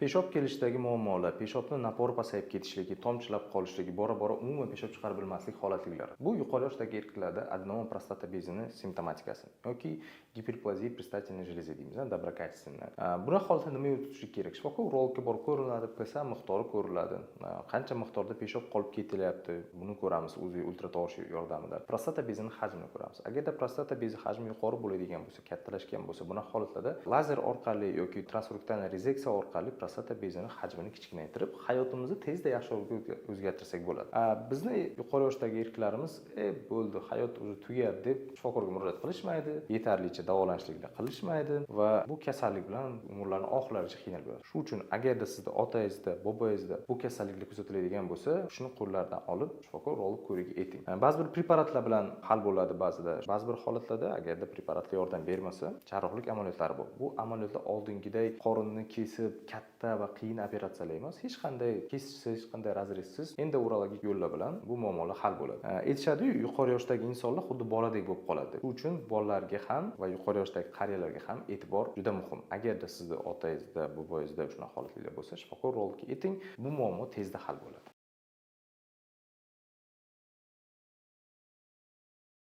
Peshob kelishdagi muammolar, peshobni napori pasayib ketishligi, tomchilab qolishligi, bora-bora umuman peshob chiqarib bilmaslik holatlari. Bu yuqori yoshdagi erkaklarda adenoma prostata bezini simptomatikasi yoki giperplaziya предстательной железы deymiz, доброкачественная. Bunaqa holatda nima yo'l kerak? Shifokor urologga borib ko'riladi, PSA miqdori ko'riladi. Qancha miqdorda peshob qolib ketilyapti, buni ko'ramiz UZI ultratovush yordamida. Prostata bezining hajmini ko'ramiz. Agarda prostata bezi hajmi yuqori bo'ladigan bo'lsa, kattalashgan bo'lsa, bunaqa holatlarda lazer orqali yoki transrektal rezeksiya orqali prostata bezini hajmini kichkinaytirib, hayotimizni tezda yaxshiroqga o'zgartirsak bo'ladi. Bizni yuqori yoshdagi erkaklarimiz, bo'ldi, hayot o'zi tugadi deb shifokorga murojaat qilishmaydi, yetarlicha davolanishliklar qilishmaydi va bu kasallik bilan umrlarining oxirlarigacha qiynalib yuradi. Shuning uchun agarda sizda otangizda, bobongizda bu kasalliklar kuzatiladigan bo'lsa, shuni qo'llaridan olib shifokor urolog ko'rigiga eting. Ba'zi bir preparatlar bilan hal bo'ladi ba'zida. Ba'zi bir holatlarda agarda preparatlar yordam bermasa, jarrohlik amaliyotlari bor. Bu amaliyotlar oldingiday qorinni kesib, katta va qiyin operatsiyalar emas, hech qanday kesishsiz, hech qanday razrezsiz endovurologik yo'llar bilan bu muammolar hal bo'ladi. Aytishadi-yu, yuqori yoshdagi insonlar xuddi boladek bo'lib qoladi. Shuning uchun bolalarga ham va yuqori yoshdagi qariyalarga ham e'tibor juda muhim. Agarda sizda otangizda, bobongizda shunaqa holatlar bo'lsa, shifokor urologga eting, bu muammo tezda hal bo'ladi.